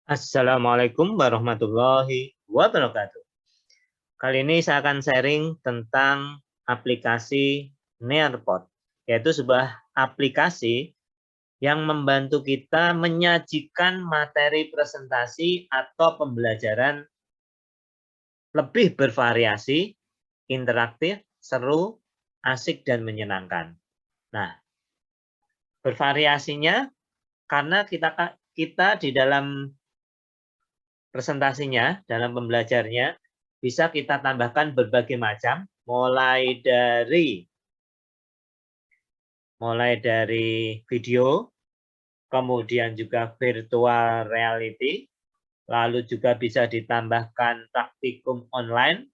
Assalamualaikum warahmatullahi wabarakatuh. Kali ini saya akan sharing tentang aplikasi Nearpod, yaitu sebuah aplikasi yang membantu kita menyajikan materi presentasi atau pembelajaran lebih bervariasi, interaktif, seru, asik, dan menyenangkan. Nah, bervariasinya karena kita di dalam presentasinya, dalam pembelajarnya, bisa kita tambahkan berbagai macam, mulai dari video, kemudian juga virtual reality, lalu juga bisa ditambahkan praktikum online,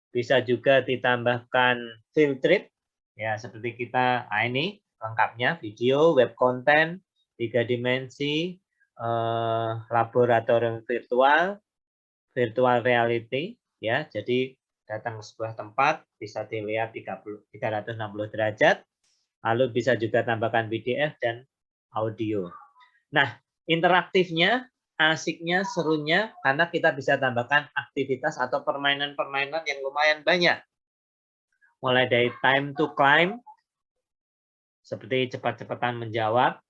bisa juga ditambahkan field trip, ya seperti kita, ini lengkapnya, video, web content, 3 dimensi, laboratorium virtual, virtual reality, ya. Jadi datang ke sebuah tempat bisa dilihat 360 derajat, lalu bisa juga tambahkan PDF dan audio. Nah, interaktifnya, asiknya, serunya karena kita bisa tambahkan aktivitas atau permainan-permainan yang lumayan banyak. Mulai dari time to climb, seperti cepat-cepatan menjawab,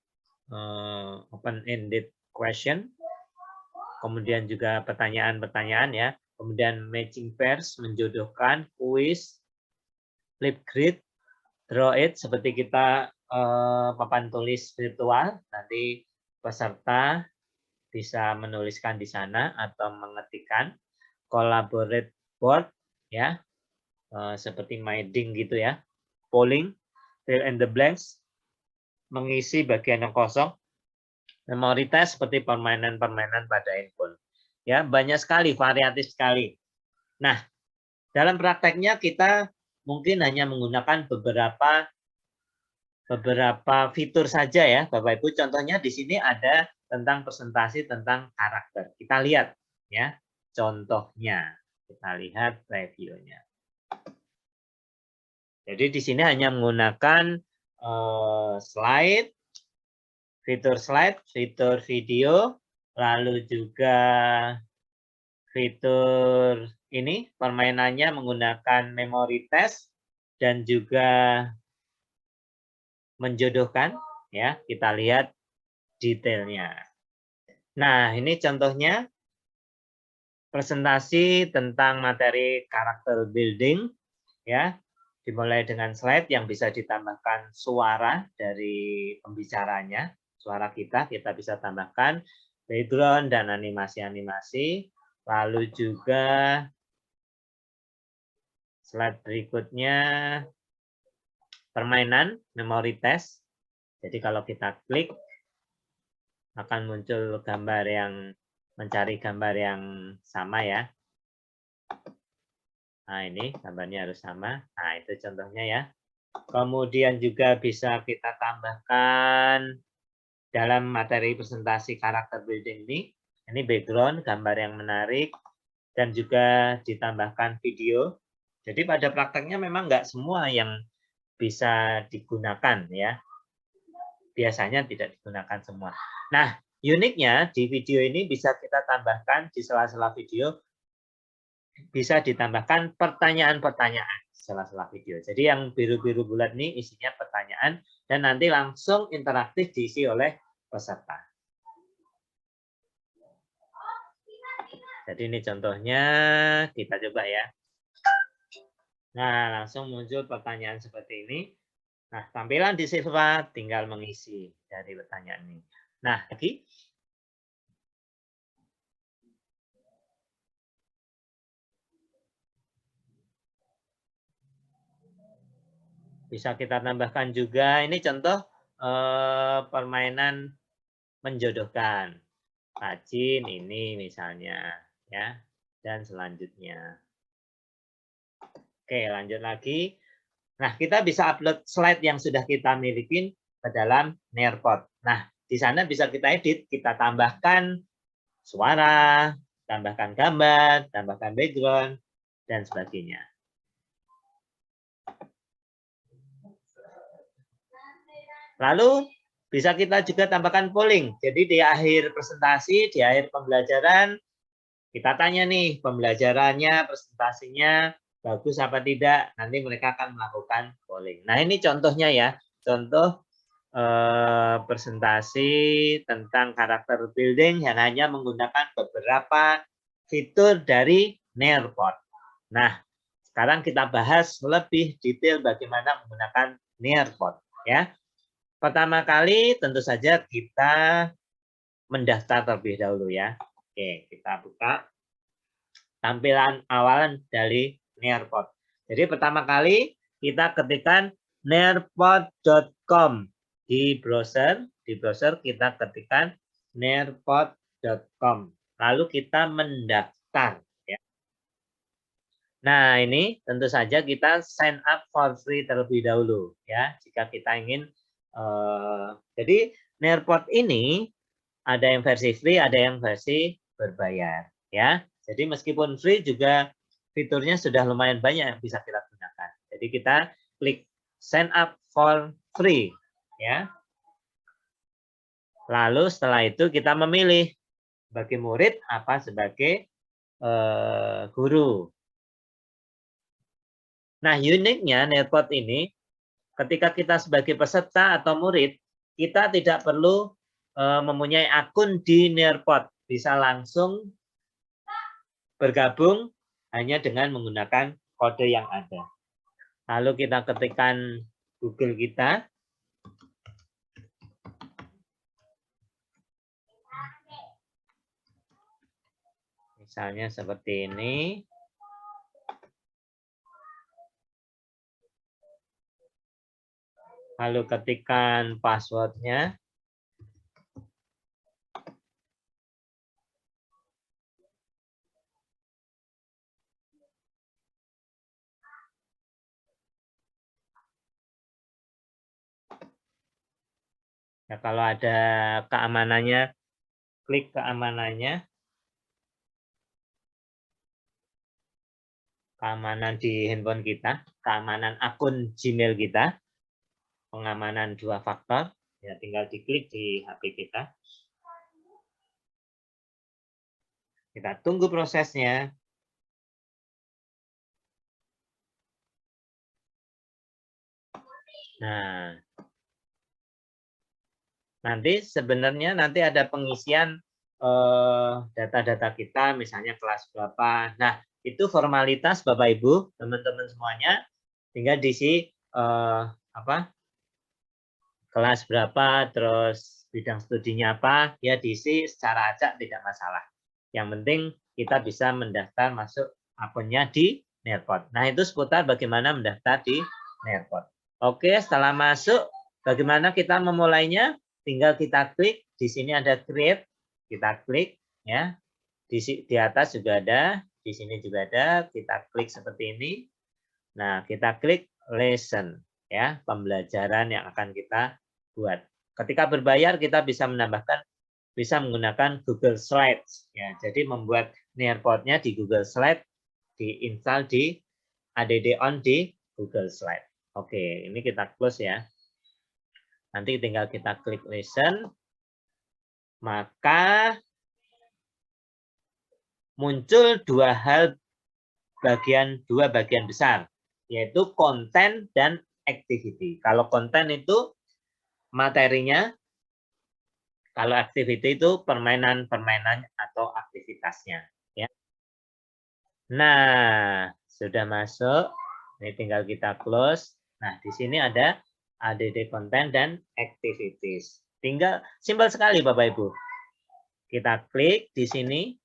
open-ended question, kemudian juga pertanyaan-pertanyaan ya, kemudian matching pairs, menjodohkan, kuis, flip grid, draw it, seperti kita papan tulis virtual, nanti peserta bisa menuliskan di sana atau mengetikkan, collaborate board ya, seperti Minding gitu ya, polling, fill in the blanks, mengisi bagian yang kosong, memory test seperti permainan-permainan pada handphone. Ya, banyak sekali, variatif sekali. Nah, dalam prakteknya kita mungkin hanya menggunakan beberapa fitur saja ya, Bapak Ibu. Contohnya di sini ada tentang presentasi tentang karakter. Kita lihat ya, contohnya. Kita lihat reviewnya. Jadi di sini hanya menggunakan slide, fitur video, lalu juga fitur ini permainannya menggunakan memory test dan juga menjodohkan ya. Kita lihat detailnya. Nah, ini contohnya presentasi tentang materi karakter building ya. Dimulai dengan slide yang bisa ditambahkan suara dari pembicaranya, suara kita bisa tambahkan background dan animasi-animasi. Lalu juga slide berikutnya permainan memory test. Jadi kalau kita klik akan muncul gambar yang mencari gambar yang sama ya. Nah, ini gambarnya harus sama. Nah, itu contohnya ya. Kemudian juga bisa kita tambahkan dalam materi presentasi karakter building ini background, gambar yang menarik, dan juga ditambahkan video. Jadi pada prakteknya memang nggak semua yang bisa digunakan ya. Biasanya tidak digunakan semua. Nah, uniknya di video ini bisa kita tambahkan di sela-sela video, bisa ditambahkan pertanyaan-pertanyaan sela-sela video. Jadi yang biru-biru bulat ini isinya pertanyaan dan nanti langsung interaktif diisi oleh peserta. Jadi ini contohnya, kita coba ya. Nah, langsung muncul pertanyaan seperti ini. Nah, tampilan di siswa tinggal mengisi dari pertanyaan ini. Nah, lagi. Bisa kita tambahkan juga, ini contoh permainan menjodohkan. Rajin ini misalnya ya, dan selanjutnya. Oke, lanjut lagi. Nah, kita bisa upload slide yang sudah kita miliki ke dalam Nearpod. Nah, di sana bisa kita edit, kita tambahkan suara, tambahkan gambar, tambahkan background, dan sebagainya. Lalu bisa kita juga tambahkan polling. Jadi di akhir presentasi, di akhir pembelajaran, kita tanya nih pembelajarannya, presentasinya bagus apa tidak. Nanti mereka akan melakukan polling. Nah ini contohnya ya, contoh presentasi tentang karakter building yang hanya menggunakan beberapa fitur dari Nearpod. Nah, sekarang kita bahas lebih detail bagaimana menggunakan Nearpod ya. Pertama kali tentu saja kita mendaftar terlebih dahulu ya. Oke, kita buka tampilan awalan dari Nearpod. Jadi pertama kali kita ketikkan nearpod.com di browser. Di browser kita ketikkan nearpod.com. Lalu kita mendaftar. Ya. Nah ini tentu saja kita sign up for free terlebih dahulu ya. Jika kita ingin jadi Nearpod ini ada yang versi free, ada yang versi berbayar ya. Jadi meskipun free juga fiturnya sudah lumayan banyak yang bisa kita gunakan. Jadi kita klik sign up for free ya. Lalu setelah itu kita memilih sebagai murid apa sebagai guru. Nah, uniknya Nearpod ini ketika kita sebagai peserta atau murid, kita tidak perlu mempunyai akun di Nearpod, bisa langsung bergabung hanya dengan menggunakan kode yang ada. Lalu kita ketikkan Google kita. Misalnya seperti ini. Lalu ketikkan passwordnya. Ya, kalau ada keamanannya, klik keamanannya. Keamanan di handphone kita, keamanan akun Gmail kita, pengamanan 2 faktor, ya tinggal diklik di HP kita. Kita tunggu prosesnya. Nah, nanti sebenarnya nanti ada pengisian data-data kita, misalnya kelas berapa. Nah, itu formalitas Bapak Ibu, teman-teman semuanya, tinggal diisi kelas berapa, terus bidang studinya apa, ya diisi secara acak tidak masalah. Yang penting kita bisa mendaftar masuk akunnya di Nearpod. Nah, itu seputar bagaimana mendaftar di Nearpod. Oke, setelah masuk, bagaimana kita memulainya? Tinggal kita klik, di sini ada create, kita klik ya. Di atas juga ada, di sini juga ada, kita klik seperti ini. Nah, kita klik lesson ya, pembelajaran yang akan kita buat. Ketika berbayar kita bisa menggunakan Google Slides ya. Jadi membuat Nearpod-nya di Google Slide, diinstal di ADD on di Google Slide. Oke, ini kita close ya. Nanti tinggal kita klik listen, maka muncul dua bagian besar, yaitu konten dan activity. Kalau konten itu materinya, kalau activity itu permainan-permainan atau aktivitasnya. Ya. Nah, sudah masuk. Ini tinggal kita close. Nah, di sini ada ADD konten dan activities. Tinggal simpel sekali Bapak Ibu. Kita klik di sini.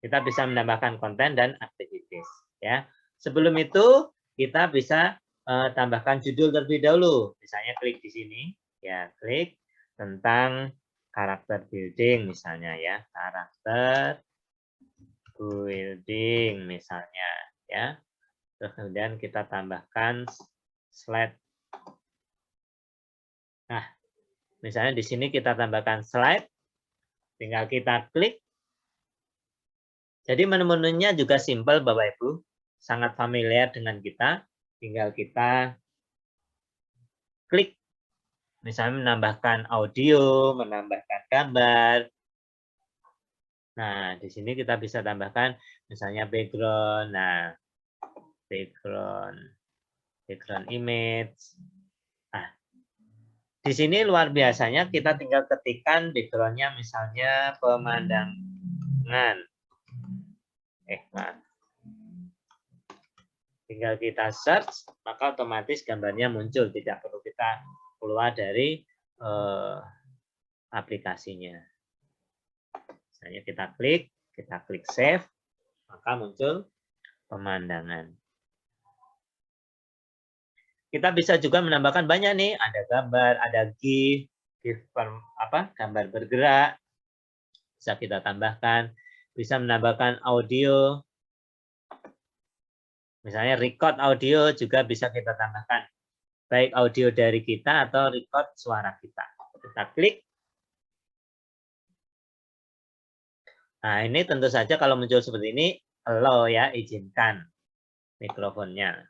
Kita bisa menambahkan konten dan activities ya. Sebelum itu kita bisa tambahkan judul terlebih dahulu. Misalnya klik di sini ya, klik tentang karakter building misalnya ya, karakter building misalnya ya. Terus kemudian kita tambahkan slide. Nah, misalnya di sini kita tambahkan slide, tinggal kita klik. Jadi menu-menunya juga simpel Bapak Ibu, sangat familiar dengan kita. Tinggal kita klik Misalnya menambahkan audio, menambahkan gambar. Nah, di sini kita bisa tambahkan misalnya background. Nah, background image. Nah, di sini luar biasanya kita tinggal ketikkan background-nya misalnya pemandangan. Maaf. Tinggal kita search, maka otomatis gambarnya muncul. Tidak perlu kita keluar dari aplikasinya. Misalnya kita klik save, maka muncul pemandangan. Kita bisa juga menambahkan banyak nih, ada gambar, ada GIF gambar bergerak, bisa kita tambahkan, bisa menambahkan audio, misalnya record audio juga bisa kita tambahkan, baik audio dari kita atau record suara kita. Kita klik. Nah, ini tentu saja kalau muncul seperti ini, allow ya, izinkan mikrofonnya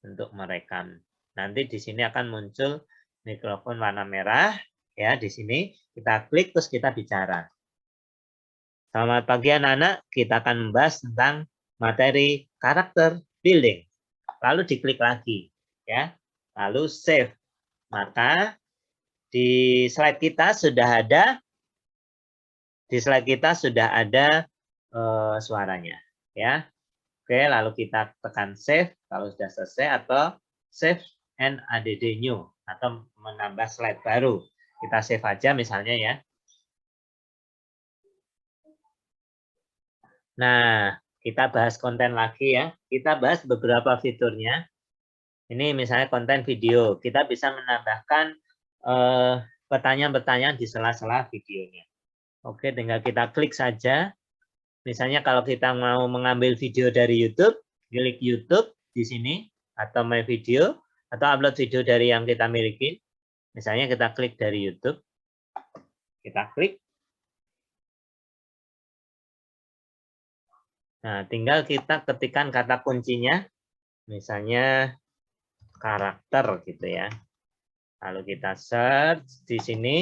untuk merekam. Nanti di sini akan muncul mikrofon warna merah, ya di sini kita klik terus kita bicara. Selamat pagi anak-anak, kita akan membahas tentang materi karakter building. Lalu diklik lagi, ya, lalu save. Maka di slide kita sudah ada suaranya, ya. Oke, lalu kita tekan save kalau sudah selesai atau save and add new atau menambah slide baru. Kita save aja misalnya ya. Nah, kita bahas konten lagi ya. Kita bahas beberapa fiturnya. Ini misalnya konten video. Kita bisa menambahkan pertanyaan-pertanyaan di sela-sela videonya. Oke, tinggal kita klik saja. Misalnya kalau kita mau mengambil video dari YouTube, klik YouTube di sini, atau My Video, atau upload video dari yang kita miliki. Misalnya kita klik dari YouTube, kita klik. Nah, tinggal kita ketikkan kata kuncinya, misalnya karakter gitu ya. Lalu kita search di sini.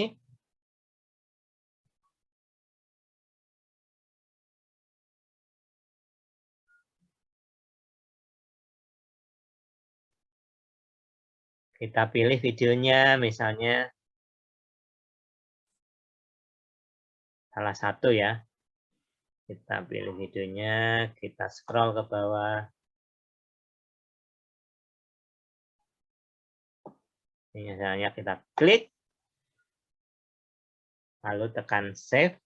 Kita pilih videonya, misalnya salah satu ya. Kita pilih videonya, kita scroll ke bawah. Ini misalnya kita klik, lalu tekan save.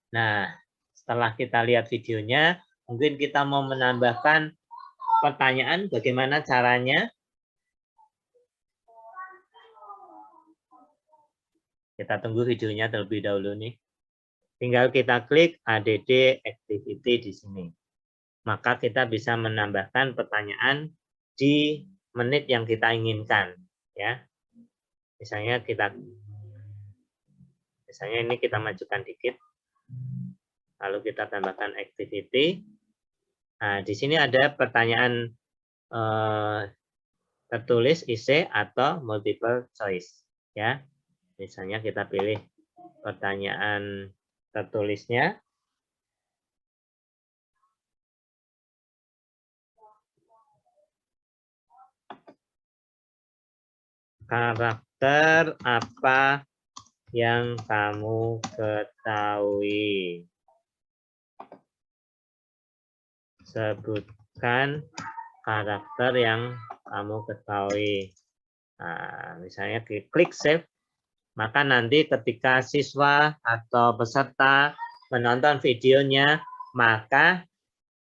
Nah, setelah kita lihat videonya, mungkin kita mau menambahkan pertanyaan bagaimana caranya. Kita tunggu videonya terlebih dahulu nih. Tinggal kita klik ADD Activity di sini. Maka kita bisa menambahkan pertanyaan di menit yang kita inginkan. Ya, misalnya ini kita majukan dikit. Lalu kita tambahkan activity. Nah, di sini ada pertanyaan tertulis essay atau multiple choice. Ya, misalnya kita pilih pertanyaan tertulisnya. Karakter apa yang kamu ketahui? Sebutkan karakter yang kamu ketahui. Nah, misalnya klik save, maka nanti ketika siswa atau peserta menonton videonya, maka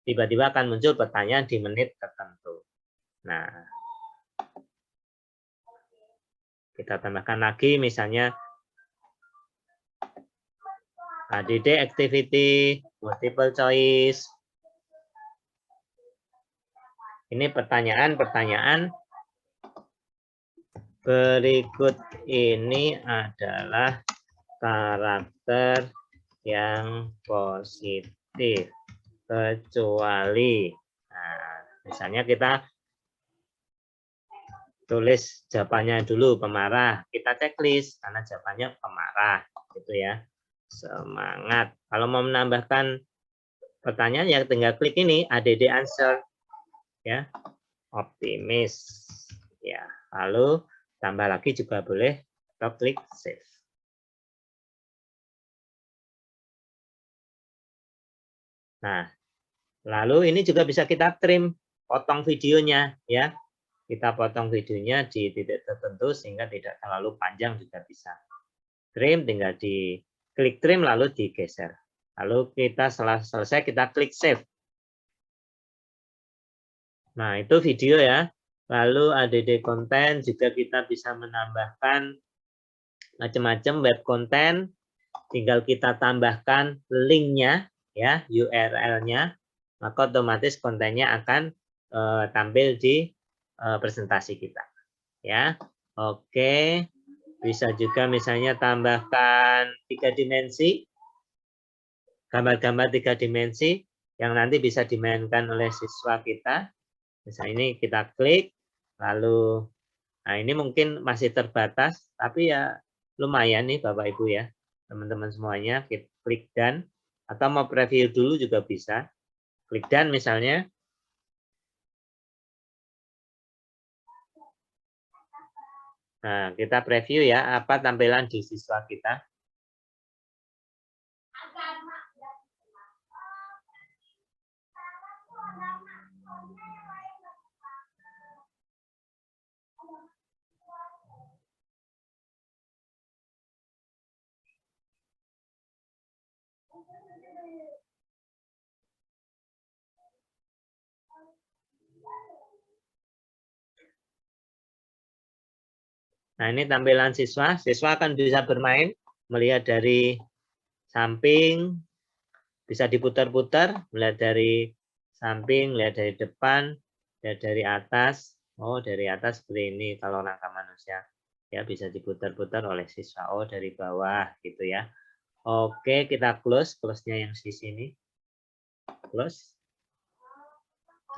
tiba-tiba akan muncul pertanyaan di menit tertentu. Nah, kita tambahkan lagi misalnya ADD activity, multiple choice. Ini pertanyaan-pertanyaan berikut ini adalah karakter yang positif. Kecuali, nah, misalnya kita tulis jawabannya dulu pemarah. Kita checklist karena jawabannya pemarah, gitu ya. Semangat. Kalau mau menambahkan pertanyaan ya tinggal klik ini ADD answer, ya. Optimis, ya. Lalu tambah lagi juga boleh atau klik save. Nah, lalu ini juga bisa kita trim, potong videonya, ya. Kita potong videonya di titik tertentu sehingga tidak terlalu panjang juga bisa. Trim tinggal di klik trim lalu digeser. Lalu kita setelah selesai kita klik save. Nah, itu video ya. Lalu ADD konten juga kita bisa menambahkan macam-macam web konten. Tinggal kita tambahkan linknya, ya, URL-nya, maka otomatis kontennya akan tampil di presentasi kita. Ya, oke. Bisa juga misalnya tambahkan 3 dimensi, gambar-gambar 3 dimensi yang nanti bisa dimainkan oleh siswa kita. Misalnya ini kita klik, lalu, nah ini mungkin masih terbatas, tapi ya lumayan nih Bapak Ibu ya, teman-teman semuanya, klik done, atau mau preview dulu juga bisa, klik done misalnya. Nah, kita preview ya, apa tampilan di siswa kita. Nah, ini tampilan siswa. Siswa akan bisa bermain, melihat dari samping, bisa diputar-putar, melihat dari samping, melihat dari depan, melihat dari atas. Oh, dari atas seperti ini kalau rangka manusia. Ya, bisa diputar-putar oleh siswa. Oh, dari bawah gitu ya. Oke, kita close-nya yang di sini. Close.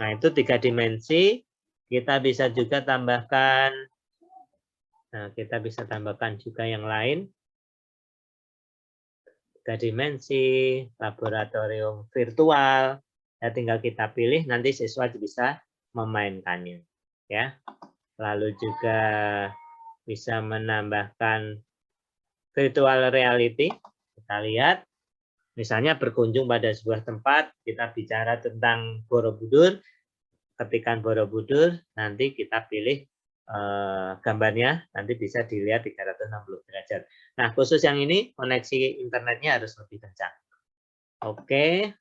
Nah, itu 3 dimensi. Kita bisa juga tambahkan, nah, kita bisa tambahkan juga yang lain. 3 dimensi, laboratorium virtual, ya tinggal kita pilih, nanti siswa bisa memainkannya. Ya, lalu juga bisa menambahkan virtual reality. Kita lihat, misalnya berkunjung pada sebuah tempat, kita bicara tentang Borobudur, ketikan Borobudur, nanti kita pilih gambarnya, nanti bisa dilihat 360 derajat. Nah, khusus yang ini, koneksi internetnya harus lebih kencang. Oke,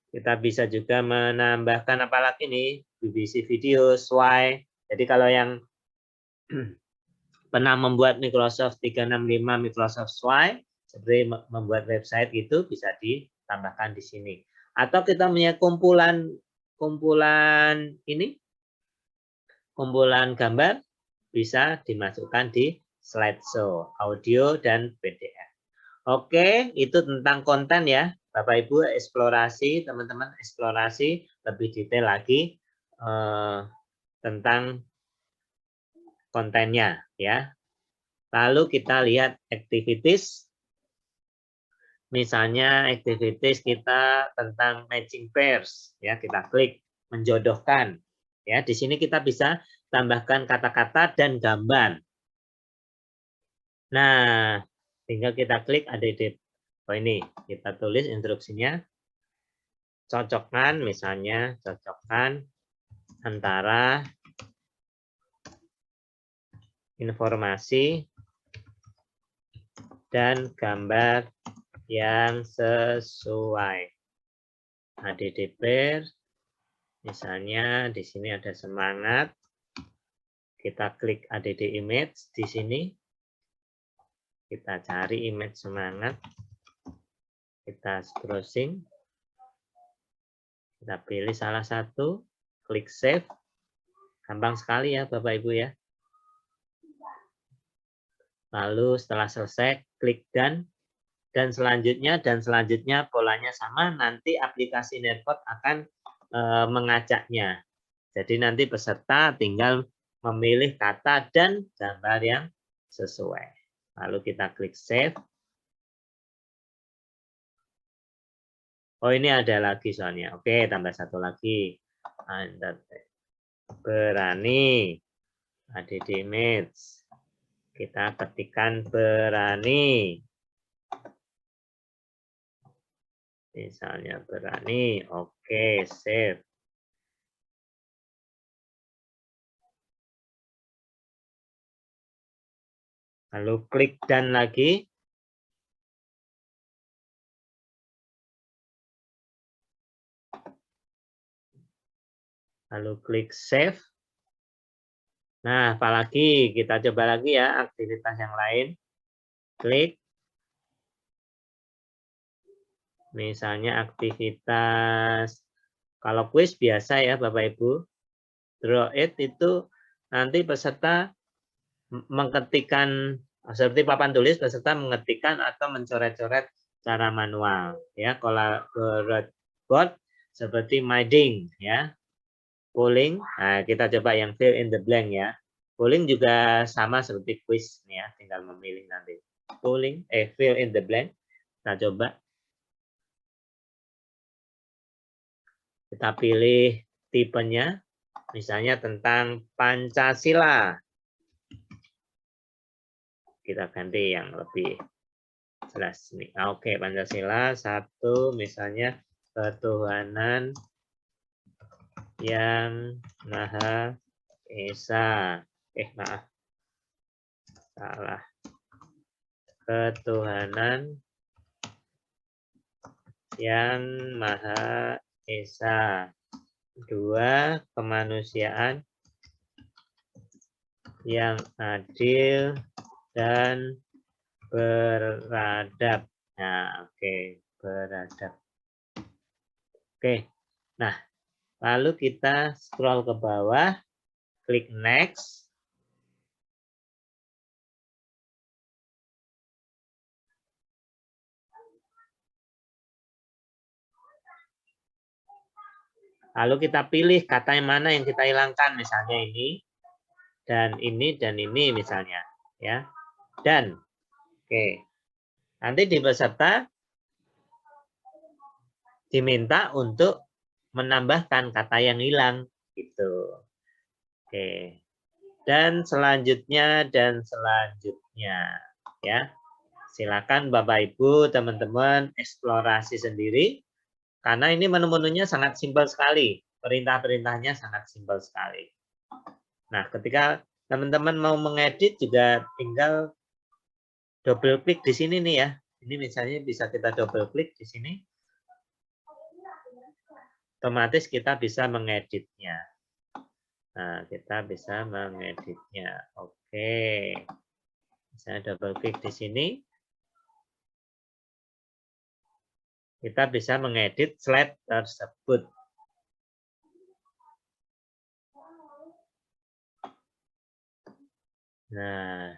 kita bisa juga menambahkan apa lagi nih, BBC Video, SWAI. Jadi kalau yang pernah membuat Microsoft 365, Microsoft SWAI, seperti membuat website itu bisa ditambahkan di sini. Atau kita punya kumpulan ini, kumpulan gambar bisa dimasukkan di slideshow, audio, dan PDF. Oke, itu tentang konten ya. Bapak Ibu eksplorasi, teman-teman eksplorasi lebih detail lagi tentang kontennya ya. Lalu kita lihat activities. Misalnya activities kita tentang matching pairs ya, kita klik menjodohkan. Ya, di sini kita bisa tambahkan kata-kata dan gambar. Nah, tinggal kita klik ADD. Oh ini, kita tulis instruksinya. Cocokkan, misalnya cocokkan antara informasi dan gambar yang sesuai. ADD pair, misalnya di sini ada semangat. Kita klik ADD image di sini. Kita cari image semangat. Kita browsing. Kita pilih salah satu, klik save. Gampang sekali ya Bapak Ibu ya. Lalu setelah selesai, klik done. Dan selanjutnya polanya sama, nanti aplikasi Netpod akan mengajaknya. Jadi nanti peserta tinggal memilih kata dan gambar yang sesuai. Lalu kita klik save. Oh, ini ada lagi soalnya. Oke, tambah satu lagi. Berani. Add image. Kita ketikkan berani. Misalnya berani. Oke, save. Lalu klik dan lagi. Lalu klik save. Nah, apalagi kita coba lagi ya aktivitas yang lain. Klik. Misalnya aktivitas, kalau kuis biasa ya Bapak Ibu. Draw it itu nanti peserta mengetikkan, seperti papan tulis, peserta mengetikkan atau mencoret-coret secara manual. Ya, kalau board seperti Minding ya. Polling, nah kita coba yang fill in the blank ya. Polling juga sama seperti quiz ya, tinggal memilih nanti. Polling, fill in the blank. Kita coba. Kita pilih tipenya, misalnya tentang Pancasila. Kita ganti yang lebih jelas nih. Oke, Pancasila satu, misalnya ketuhanan yang Maha Esa. Maaf. Salah. Ketuhanan yang Maha Esa. Dua, kemanusiaan yang adil dan beradab. Nah, oke, beradab. Oke. Nah, lalu kita scroll ke bawah, klik next. Lalu kita pilih kata yang mana yang kita hilangkan, misalnya ini dan ini misalnya, ya. Dan oke. Nanti di peserta diminta untuk menambahkan kata yang hilang gitu. Oke. Dan selanjutnya ya. Silakan Bapak Ibu, teman-teman eksplorasi sendiri karena ini menu-menunya sangat simpel sekali. Perintah-perintahnya sangat simpel sekali. Nah, ketika teman-teman mau mengedit juga tinggal double klik di sini nih ya. Ini misalnya bisa kita double klik di sini. Otomatis kita bisa mengeditnya. Nah, kita bisa mengeditnya. Oke. Saya double klik di sini. Kita bisa mengedit slide tersebut. Nah,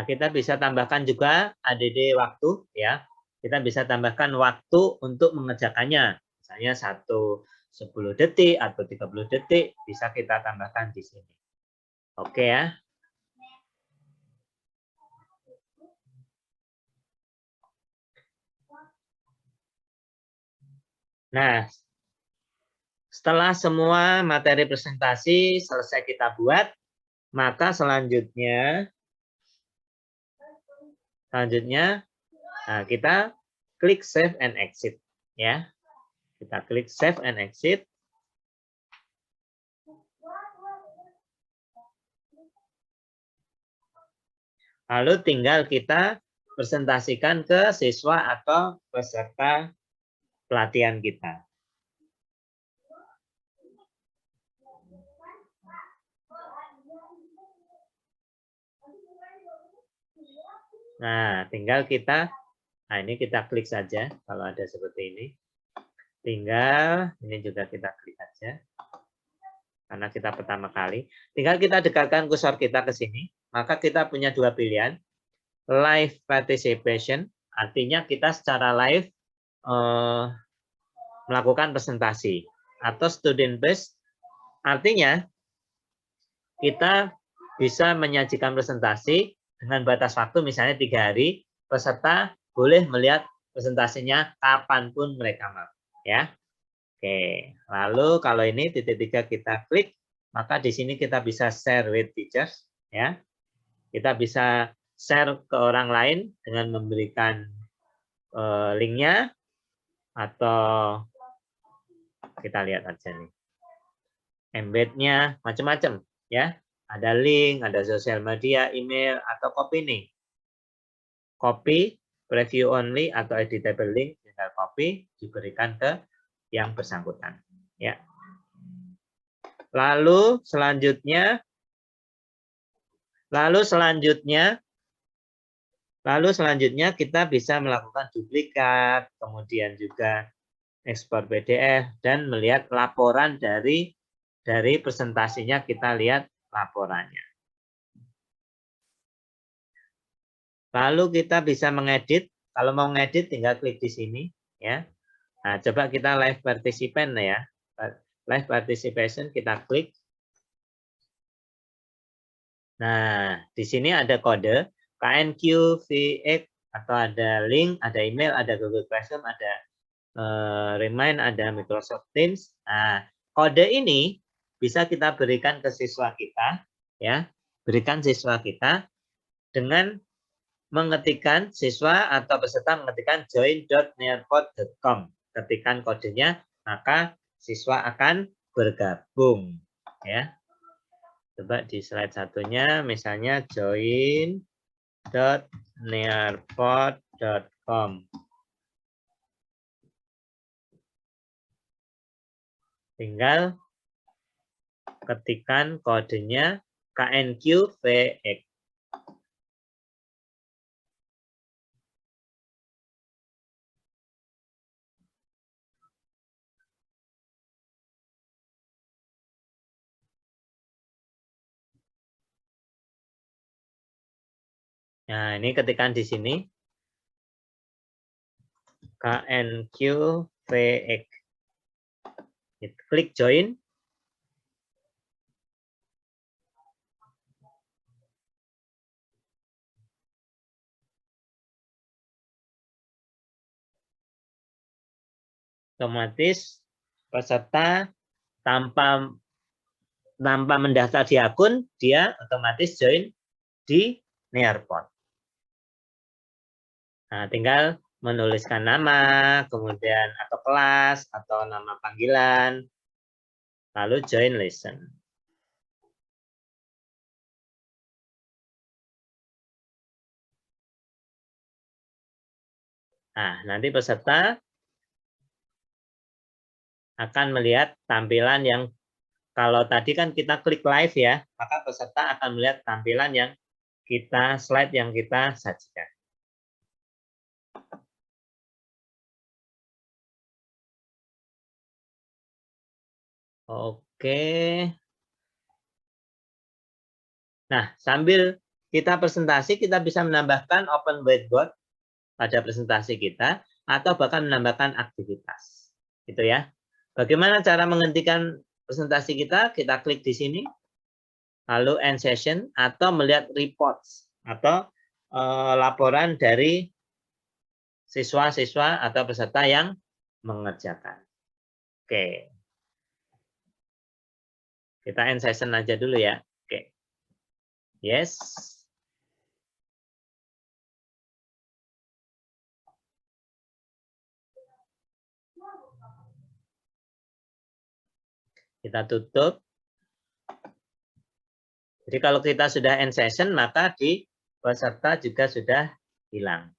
kita bisa tambahkan juga ADD waktu ya. Kita bisa tambahkan waktu untuk mengerjakannya. Misalnya 10 detik atau 30 detik bisa kita tambahkan di sini. Oke ya. Nah, setelah semua materi presentasi selesai kita buat, maka selanjutnya kita klik save and exit ya. Kita klik save and exit. Lalu tinggal kita presentasikan ke siswa atau peserta pelatihan kita. Nah, tinggal kita, nah ini kita klik saja kalau ada seperti ini. Tinggal, ini juga kita klik aja. Karena kita pertama kali. Tinggal kita dekatkan kursor kita ke sini. Maka kita punya dua pilihan. Live participation, artinya kita secara live melakukan presentasi. Atau student based, artinya kita bisa menyajikan presentasi dengan batas waktu misalnya 3 hari, peserta boleh melihat presentasinya kapanpun mereka mau. Ya, oke. Lalu kalau ini titik 3 kita klik, maka di sini kita bisa share with teachers. Ya, kita bisa share ke orang lain dengan memberikan linknya, atau kita lihat aja nih, embed-nya macam-macam. Ya, ada link, ada sosial media, email, atau copy nih. Copy, preview only, atau editable link, tinggal copy, diberikan ke yang bersangkutan. Ya. Lalu selanjutnya kita bisa melakukan duplikat, kemudian juga ekspor PDF, dan melihat laporan dari presentasinya, kita lihat laporannya. Lalu kita bisa mengedit. Kalau mau ngedit tinggal klik di sini, ya. Nah, coba kita live participant ya. Live participation kita klik. Nah, di sini ada kode KNQ VX, atau ada link, ada email, ada Google Classroom, ada Remind, ada Microsoft Teams. Nah, kode ini bisa kita berikan ke siswa kita, ya. Berikan siswa kita dengan mengetikkan, siswa atau peserta mengetikkan join.nearpod.com. Ketikkan kodenya, maka siswa akan bergabung. Ya. Coba di slide satunya, misalnya join.nearpod.com. Tinggal ketikkan kodenya KNQVX. Nah, ini ketikkan di sini. KNQVX. Klik join. Otomatis peserta tanpa mendaftar di akun, dia otomatis join di Nearpod. Nah, tinggal menuliskan nama, kemudian atau kelas, atau nama panggilan, lalu join lesson. Nah, nanti peserta akan melihat tampilan yang, kalau tadi kan kita klik live ya, maka peserta akan melihat tampilan yang slide yang kita sajikan. Oke. Nah, sambil kita presentasi, kita bisa menambahkan open whiteboard pada presentasi kita, atau bahkan menambahkan aktivitas. Gitu ya. Bagaimana cara menghentikan presentasi kita? Kita klik di sini, lalu end session, atau melihat reports, atau laporan dari siswa-siswa atau peserta yang mengerjakan. Oke. Kita end session aja dulu ya. Oke. Yes. Kita tutup. Jadi kalau kita sudah end session, maka di peserta juga sudah hilang.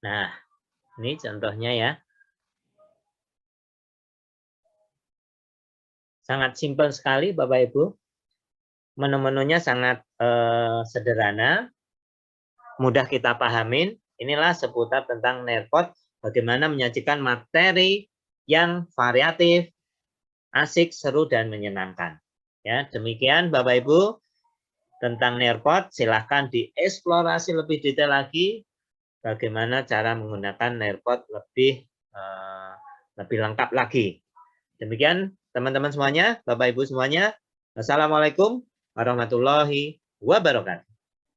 Nah, ini contohnya ya. Sangat simpel sekali Bapak Ibu. Menu-menunya sangat sederhana, mudah kita pahamin. Inilah seputar tentang Nerpot, bagaimana menyajikan materi yang variatif, asik, seru, dan menyenangkan. Ya, demikian Bapak Ibu tentang Nerpot. Silahkan dieksplorasi lebih detail lagi bagaimana cara menggunakan Nerpot lebih lengkap lagi. Demikian teman-teman semuanya, Bapak Ibu semuanya. Assalamualaikum warahmatullahi wabarakatuh.